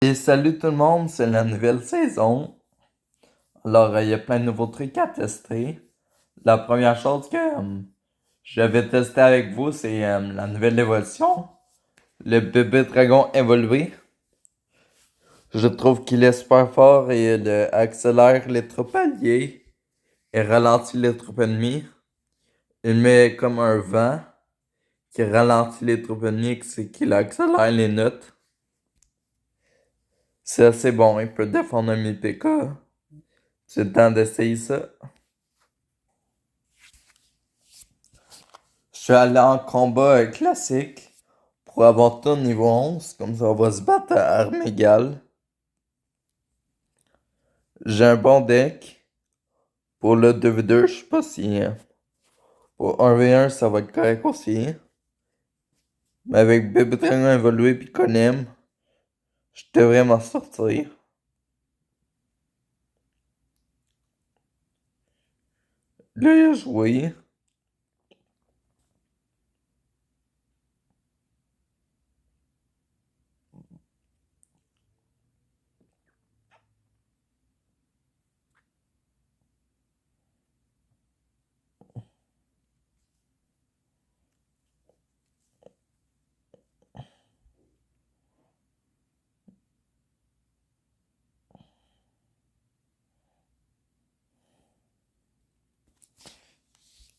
Et salut tout le monde, c'est la nouvelle saison. Alors, il y a plein de nouveaux trucs à tester. La première chose que je vais tester avec vous, c'est la nouvelle évolution. Le bébé dragon évolué. Je trouve qu'il est super fort et il accélère les troupes alliées et ralentit les troupes ennemies. Il met comme un vent qui ralentit les troupes ennemies, c'est qu'il accélère les notes. C'est assez bon, il peut défendre un MPK. C'est le temps d'essayer ça. Je suis allé en combat classique pour avoir tout niveau 11, comme ça on va se battre à armes égales. J'ai un bon deck pour le 2v2, je sais pas si pour 1v1 ça va être correct aussi. Mais avec Bébé Dragon évolué puis Konem, je devrais m'en sortir. Là, il a joué.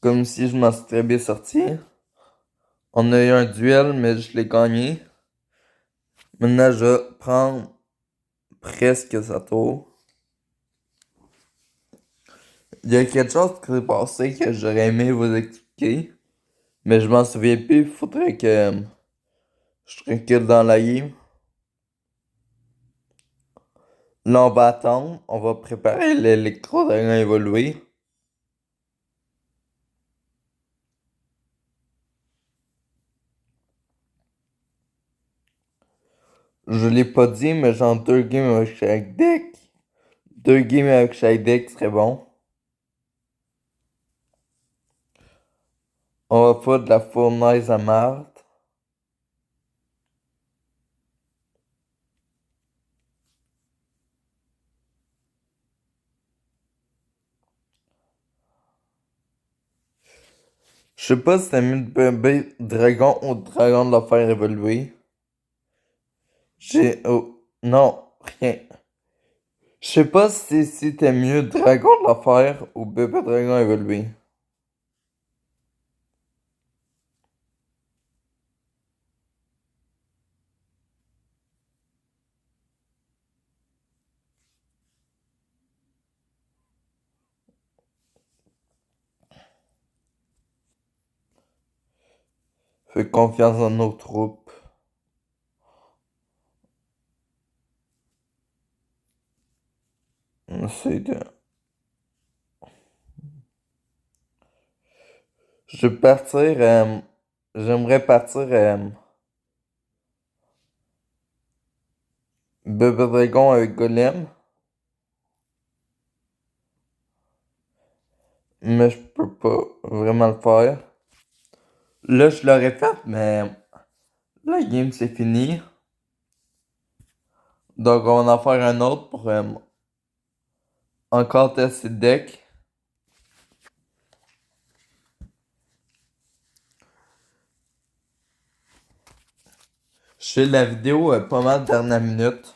Comme si je m'en suis très bien sorti. On a eu un duel, mais je l'ai gagné. Maintenant, je vais prendre presque sa tour. Il y a quelque chose qui s'est passé que j'aurais aimé vous expliquer, mais je m'en souviens plus. Il faudrait que je recule dans la game. Là, on va attendre. On va préparer l'électro-dragon évolué. Je l'ai pas dit, mais genre 2 games avec chaque deck. 2 games avec chaque deck serait bon. On va faire de la fournaise à Marthe. Je sais pas si t'as mis de bébé dragon ou dragon de le faire évoluer. Oh, non, rien. Je sais pas si t'es mieux dragon de la faire ou bébé dragon évolué. Fais confiance en nos troupes. C'est de... Je vais partir, j'aimerais partir bébé dragon avec golem, mais je peux pas vraiment le faire. Là, je l'aurais fait, mais la game c'est fini. Donc, on va en faire un autre pour encore tester le deck. Je fais la vidéo pas mal dernière minute.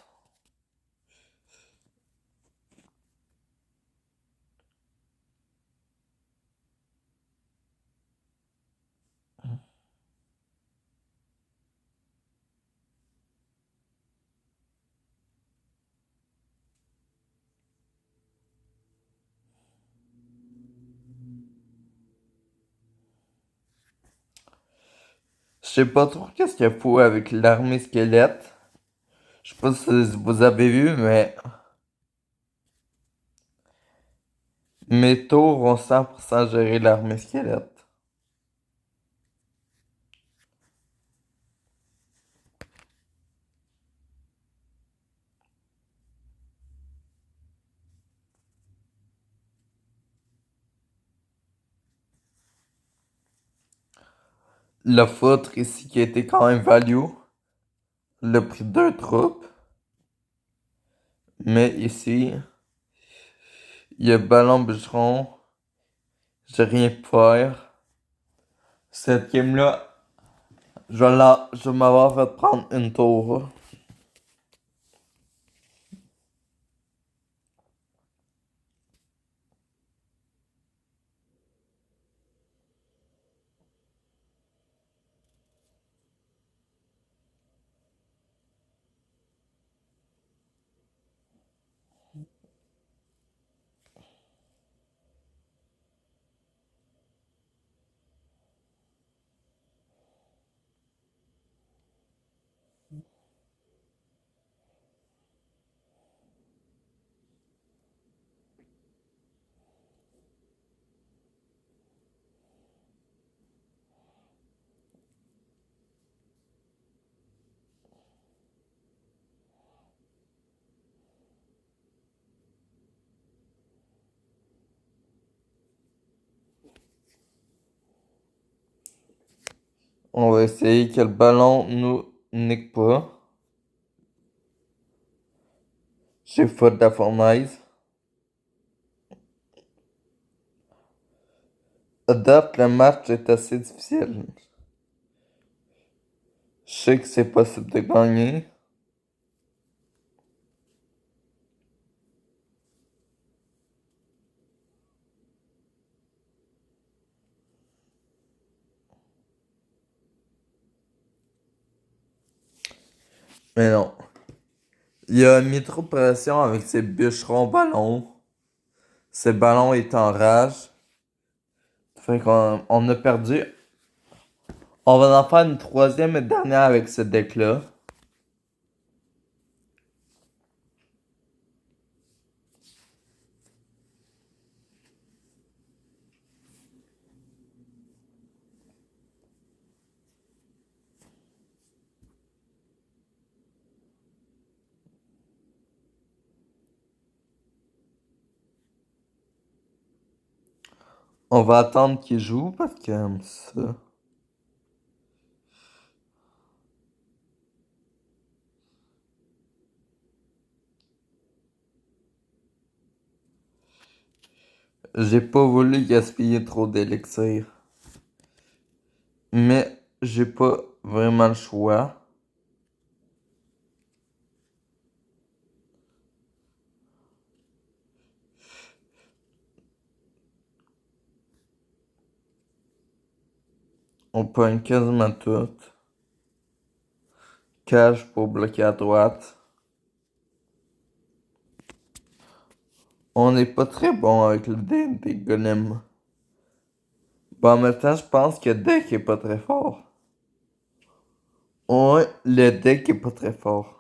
Je sais pas trop qu'est-ce qu'il faut avec l'armée squelette. Je sais pas si vous avez vu, mais mes tours ont 100% géré l'armée squelette. Le foutre ici qui a été quand même value. Le prix de 2 troupes. Mais ici, il y a ballon bûcheron. J'ai rien pu faire. Cette game-là, je vais m'avoir fait prendre une tour. On va essayer que le ballon nous nique pas. J'ai faute de la fournaise. À date, le match est assez difficile. Je sais que c'est possible de gagner. Mais non. Il a mis trop de pression avec ses bûcherons ballons. Ses ballons est en rage. Fait qu'on a perdu. On va en faire une troisième et dernière avec ce deck-là. On va attendre qu'il joue parce que ça. J'ai pas voulu gaspiller trop d'élixir. Mais j'ai pas vraiment le choix. On pogne quasiment tout. Cache pour bloquer à droite. On n'est pas très bon avec le deck des golems. Bon, en même temps, je pense que le deck est pas très fort. Ouais, le deck est pas très fort.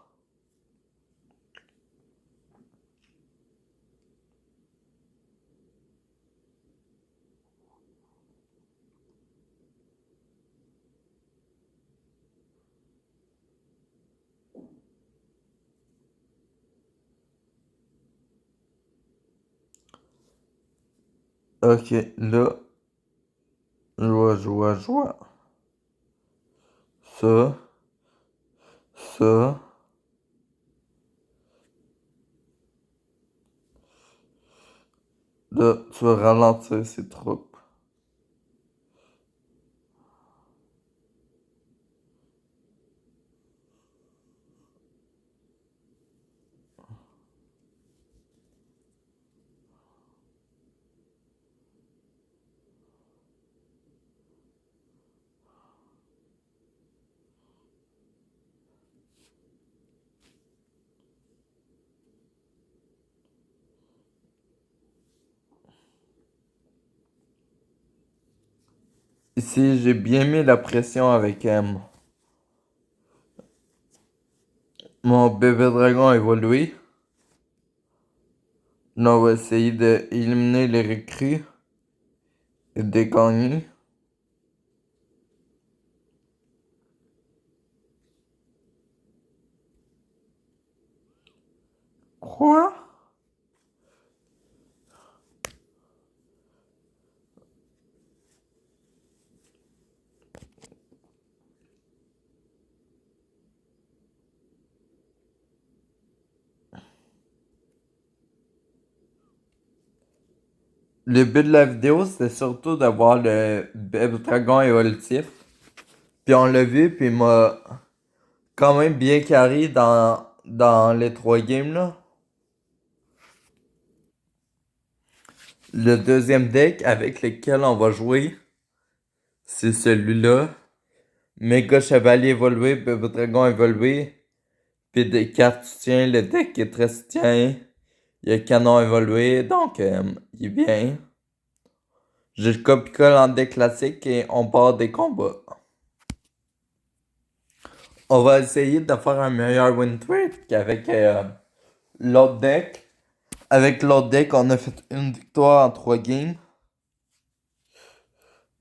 Ok, là, joie. Ça, ça. Là, tu vas ralentir ses troupes. Ici, j'ai bien mis la pression avec mon bébé dragon évolué. Là, on va essayer d'éliminer les recrues et de gagner. Quoi? le but de la vidéo, c'était surtout de voir le bébé dragon évolutif. Puis on l'a vu, puis il m'a quand même bien carré dans les trois games, là. Le deuxième deck avec lequel on va jouer, c'est celui-là. Méga Chevalier évolué, Bébé Dragon évolué. Puis des cartes soutien, le deck est très soutien. Il y a Canon évolué, donc il est bien. Je copie-colle en deck classique et on part des combats. On va essayer de faire un meilleur win rate qu'avec l'autre deck. Avec l'autre deck, on a fait une victoire en 3 games.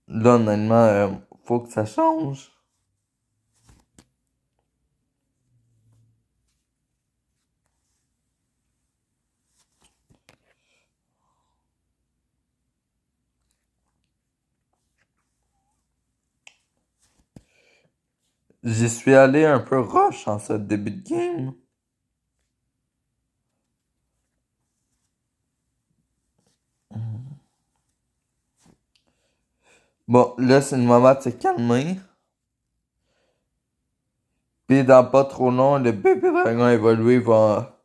Là, honnêtement, faut que ça change. J'y suis allé un peu rush en ce début de game. Bon, là, c'est le moment de se calmer. Puis dans pas trop long, le bébé dragon évolué va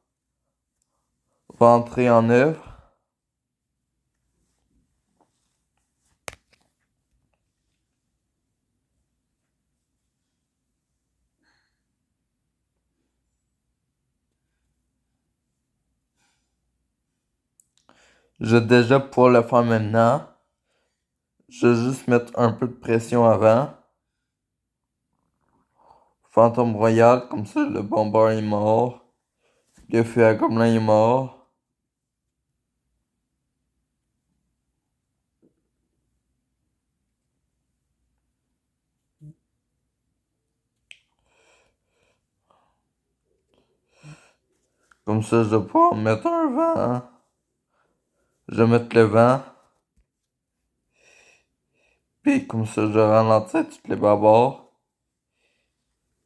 entrer en œuvre. Je vais déjà pouvoir le faire maintenant. Je vais juste mettre un peu de pression avant. Fantôme Royal, comme ça le bombard est mort. Le feu à gobelin est mort. Comme ça, je vais pouvoir mettre un vent. Je vais mettre le vent. Puis comme ça, je ralentis toutes les barbares.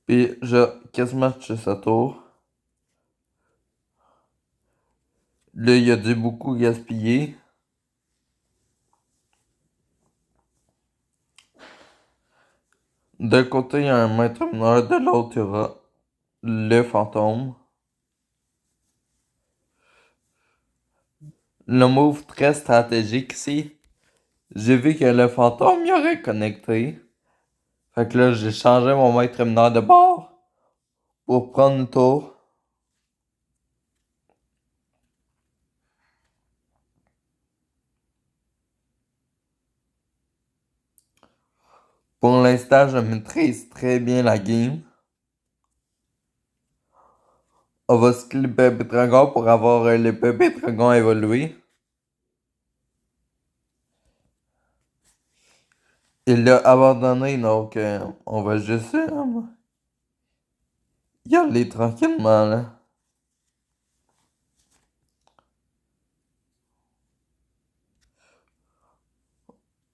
Puis je quasiment touché sa tour. Là, il a dû beaucoup gaspiller. D'un côté, il y a un maître mineur, de l'autre, il y aura le fantôme. Le move très stratégique ici. J'ai vu que le fantôme y aurait connecté. Fait que là, j'ai changé mon maître mineur de bord pour prendre une tour. Pour l'instant, je maîtrise très bien la game. On va skipper Bébé Dragon pour avoir les Bébé Dragons évolués. Il l'a abandonné, donc on va juste y aller tranquillement, là.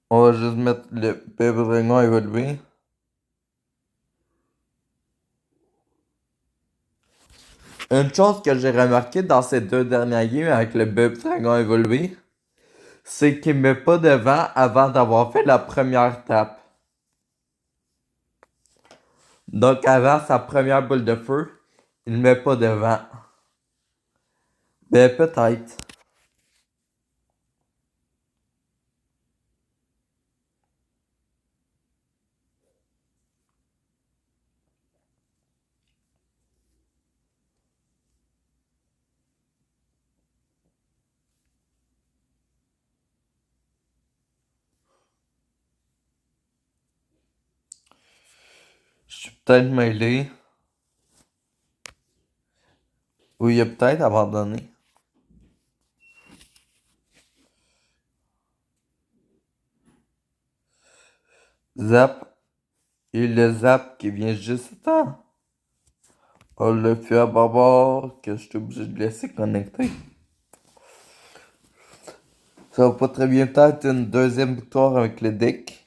On va juste mettre le Bébé Dragon évolué. Une chose que j'ai remarqué dans ces deux dernières games avec le Bébé Dragon évolué, c'est qu'il met pas de vent avant d'avoir fait la première tape. Donc avant sa première boule de feu, il met pas de vent. Ben peut-être. Je suis peut-être mêlé. Ou il a peut-être abandonné. Zap. Et le zap qui vient juste à temps. Oh, le feu à barbare que je suis obligé de laisser connecter. Ça va pas très bien peut-être une deuxième victoire avec le deck.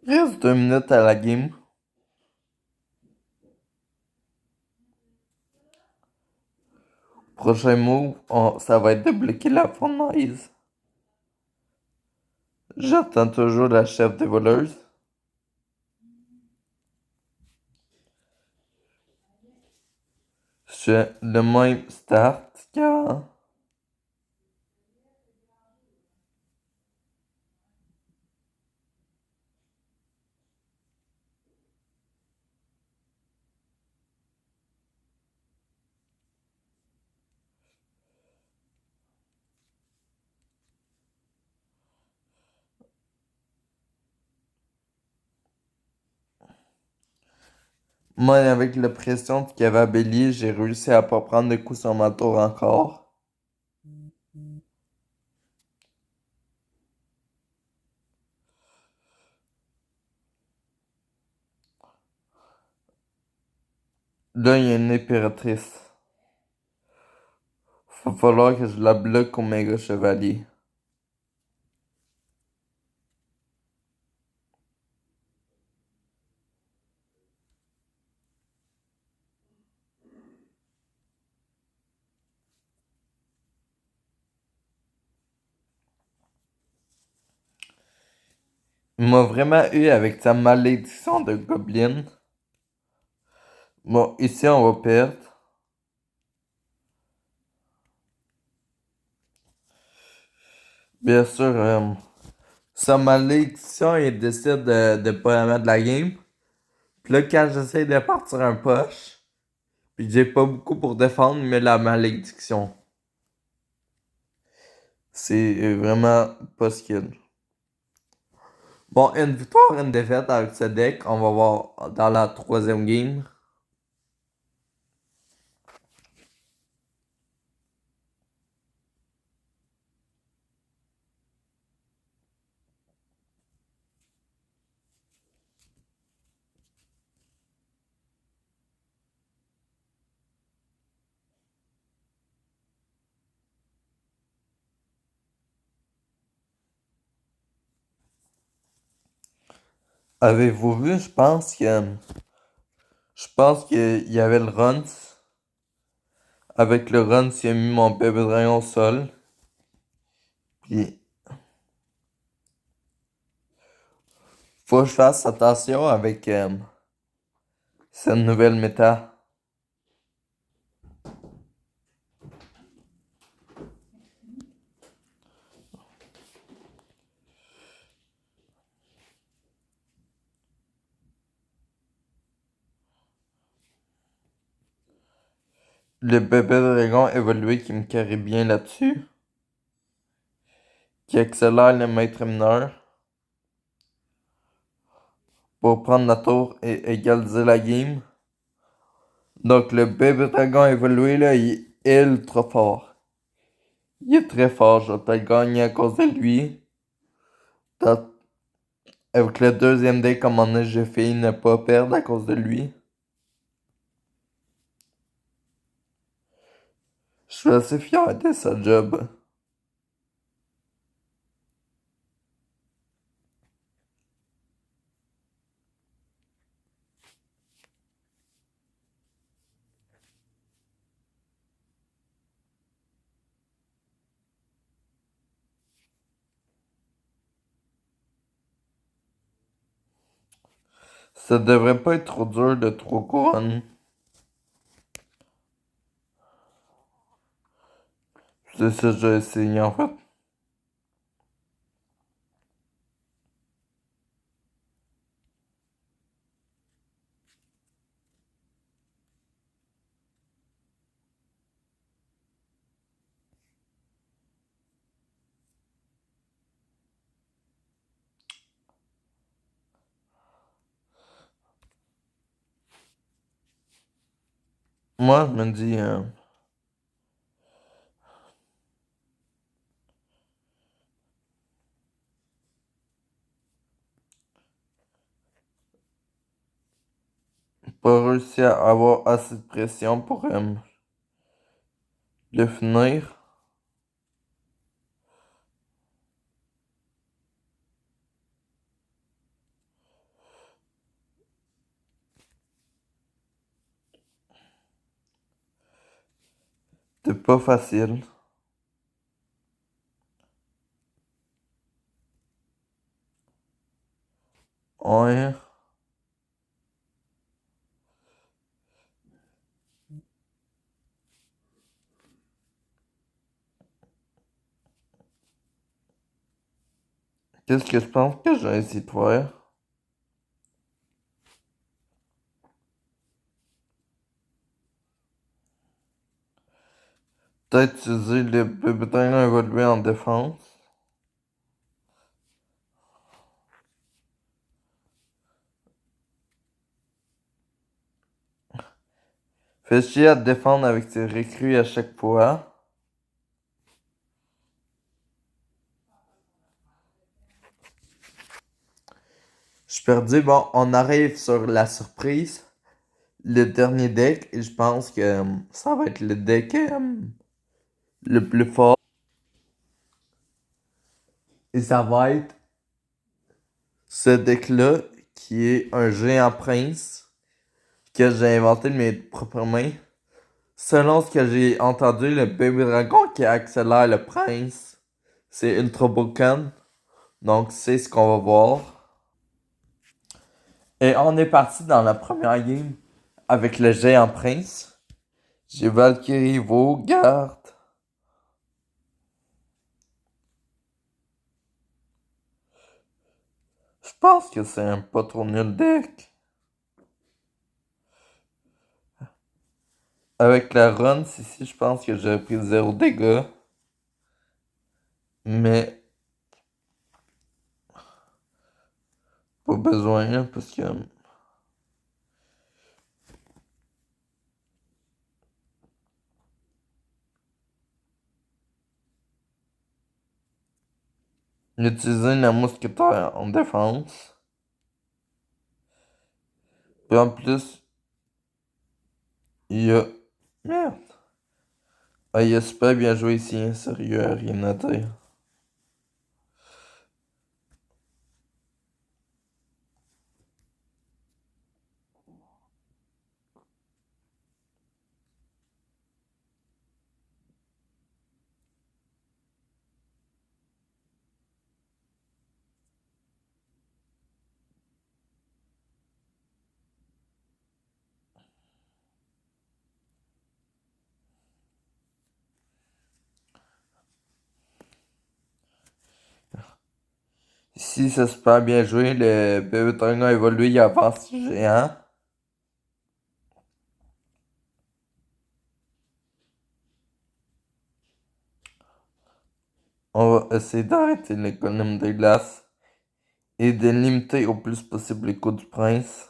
Il reste 2 minutes à la game. Prochain move, ça va être de bloquer la fournaise. J'attends toujours la chef des voleuses. Je fais le même start qu'avant. Moi, avec la pression qu'il y avait à Bélier, j'ai réussi à pas prendre de coups sur ma tour encore. Là, il y a une impératrice. Va falloir que je la bloque au méga chevalier. Il m'a vraiment eu avec sa malédiction de gobelin. Bon, ici, on va perdre. Bien sûr, sa malédiction, il décide de pas la mettre de la game. Puis là, quand j'essaie de partir un push, puis j'ai pas beaucoup pour défendre, mais la malédiction. C'est vraiment pas skill. Bon, une victoire, une défaite avec ce deck. On va voir dans la troisième game. Avez-vous vu, je pense qu'il y avait le runs. Avec le runs, il a mis mon bébé dragon au sol. Puis, faut que je fasse attention avec cette nouvelle méta. Le bébé dragon évolué qui me carry bien là-dessus. Qui accélère le maître mineur. Pour prendre la tour et égaliser la game. Donc le bébé dragon évolué là, il est ultra fort. Il est très fort, je vais peut-être gagner à cause de lui. Dans- Avec le deuxième deck, comme on a, j'ai failli ne pas perdre à cause de lui. Je suis assez fier de sa job. Ça devrait pas être trop dur de 3 couronnes. C'est ça que j'ai essayé en fait. Moi, je me dis, pas réussi à avoir assez de pression pour le finir. pas facile. Ouais. Qu'est-ce que je pense que j'ai essayé de faire? Peut-être utiliser le bébé évolué en défense. Fait chier à te défendre avec ses recrues à chaque fois. Je suis perdu. Bon, on arrive sur la surprise. Le dernier deck, et je pense que ça va être le deck le plus fort. Et ça va être ce deck-là, qui est un géant prince, que j'ai inventé de mes propres mains. Selon ce que j'ai entendu, le bébé dragon qui accélère le prince, c'est Ultra Broken. Donc, c'est ce qu'on va voir. Et on est parti dans la première game avec le géant prince. J'ai Valkyrie Vaugarde. Je pense que c'est un pas trop nul deck. Avec la run, ici, je pense que j'aurais pris 0 dégâts. Mais pas besoin, là, parce que utiliser la mousquetaire en défense. Puis en plus, il y a... Merde. Ah, il a super bien joué ici, hein, sérieux, rien à dire. Ici, c'est super bien joué. Le bébé dragon a évolué, il avance géant. On va essayer d'arrêter l'économie de glace et de limiter au plus possible les coups du prince.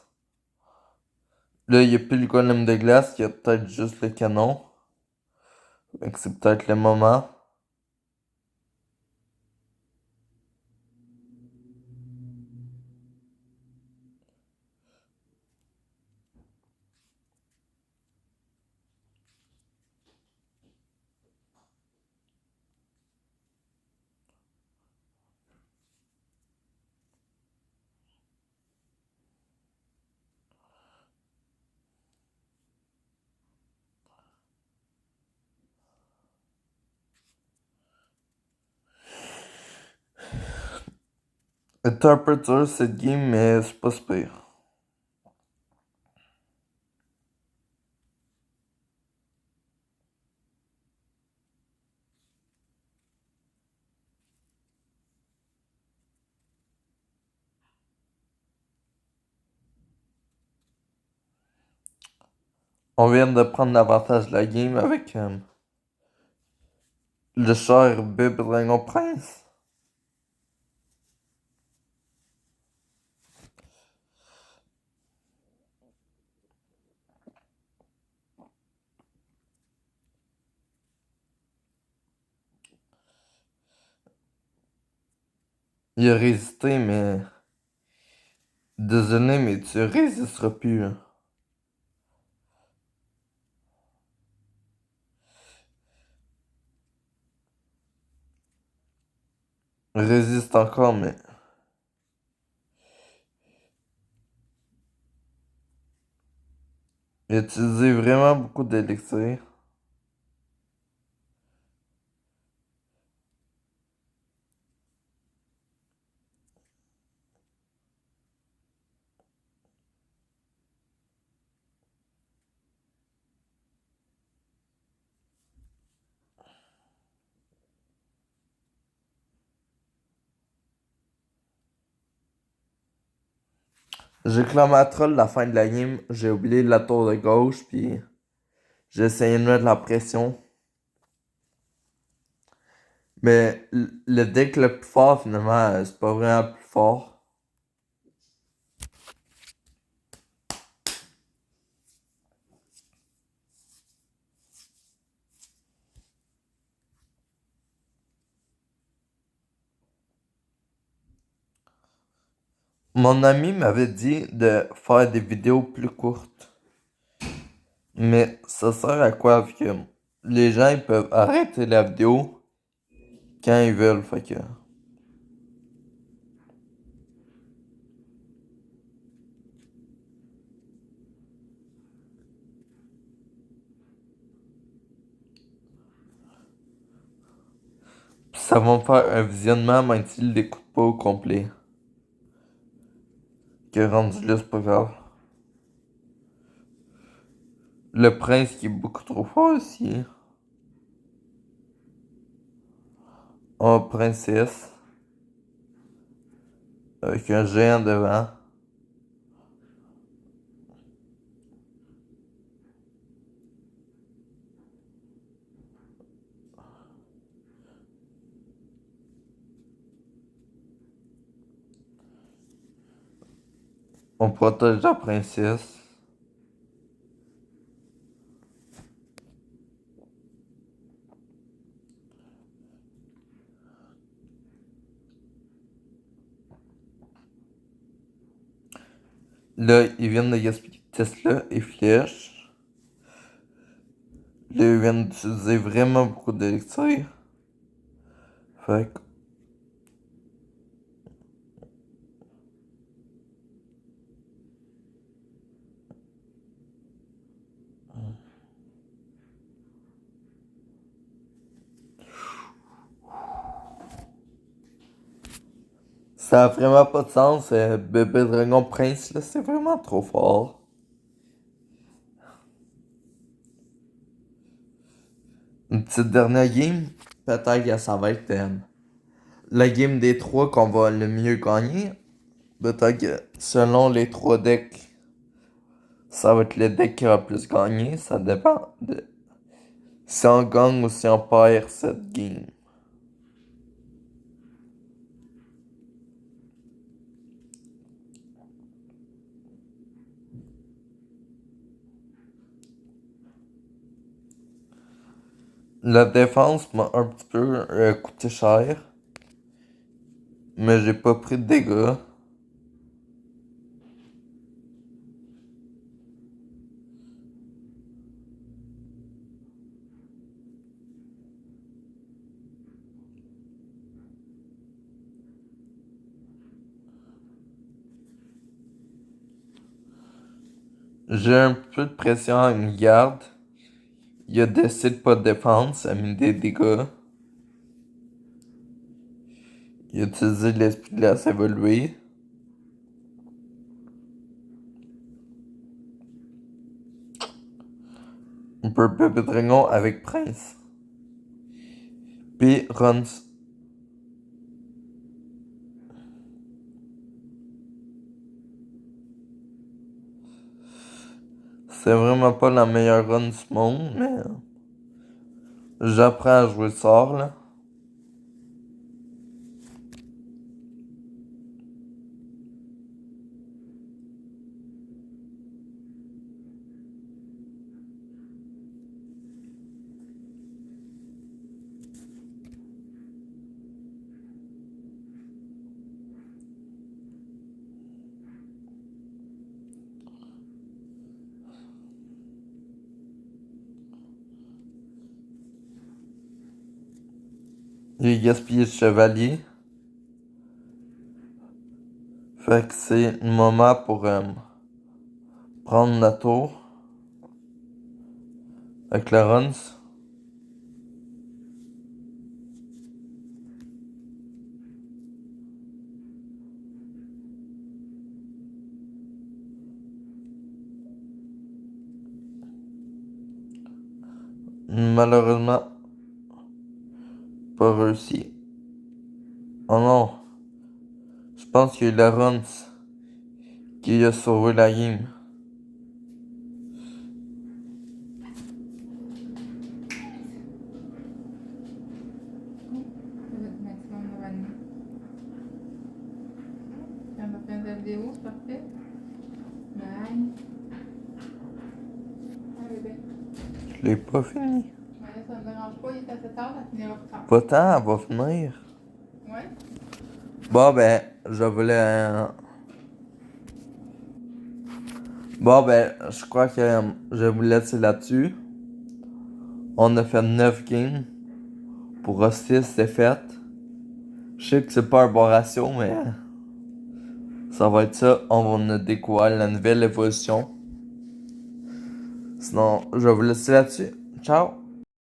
Là, il n'y a plus le golem de glace, il y a peut-être juste le canon. Fait que c'est peut-être le moment. C'est un peu dur cette game, mais c'est pas super. On vient de prendre l'avantage de la game avec le cher bébé dragon prince. Il a résisté, mais... Désolé, mais tu résisteras plus, hein. Résiste encore, mais... Il a utilisé vraiment beaucoup d'élixir. J'ai clamé à troll la fin de la game, j'ai oublié la tour de gauche, puis j'ai essayé de mettre la pression. Mais le deck le plus fort, finalement, c'est pas vraiment plus fort. Mon ami m'avait dit de faire des vidéos plus courtes. Mais ça sert à quoi? Vu que les gens ils peuvent arrêter la vidéo quand ils veulent. Fait que ça va me faire un visionnement même s'ils l'écoutent pas au complet. Que rendu là, c'est pas grave. Le prince qui est beaucoup trop fort aussi. Oh, princesse. Avec un géant devant. On protège la princesse. Là, ils viennent de gaspiller Tesla et flèches. Là, ils viennent d'utiliser vraiment beaucoup d'élixir. Fait que ça a vraiment pas de sens. Bébé Dragon Prince, là, c'est vraiment trop fort. Une petite dernière game, peut-être que ça va être la game des trois qu'on va le mieux gagner. Peut-être que selon les trois decks, ça va être le deck qui va plus gagner. Ça dépend de si on gagne ou si on perd cette game. La défense m'a un petit peu coûté cher, mais j'ai pas pris de dégâts. J'ai un peu de pression à une garde. Il a décidé de pas défendre, ça a mis des dégâts. Il a utilisé l'esprit de glace évolué. On peut Bébé Dragon avec Prince. Puis Runs. C'est vraiment pas la meilleure run du monde, mais j'apprends à jouer le sort, là. J'ai gaspillé le chevalier. Fait que c'est le moment pour prendre la tour avec la runs. Malheureusement, pas réussi. Oh non, je pense qu'il y a eu la runs qui a sauvé la game. Maximum normalement. On va faire la vidéo, c'est parfait. Bye. Ah, bébé. Je l'ai pas fini. Ouais, ça me dérange pas, il est à 7 heures, ça finira plus tard. Pas tant, elle va finir. Ouais. Bon, ben, je voulais. Bon, ben, je crois que je vais vous laisser là-dessus. On a fait 9 games. Pour 6 défaites. Je sais que c'est pas un bon ratio, mais ça va être ça. On va découvrir la nouvelle évolution. Sinon, je vais vous laisser là-dessus. Ciao!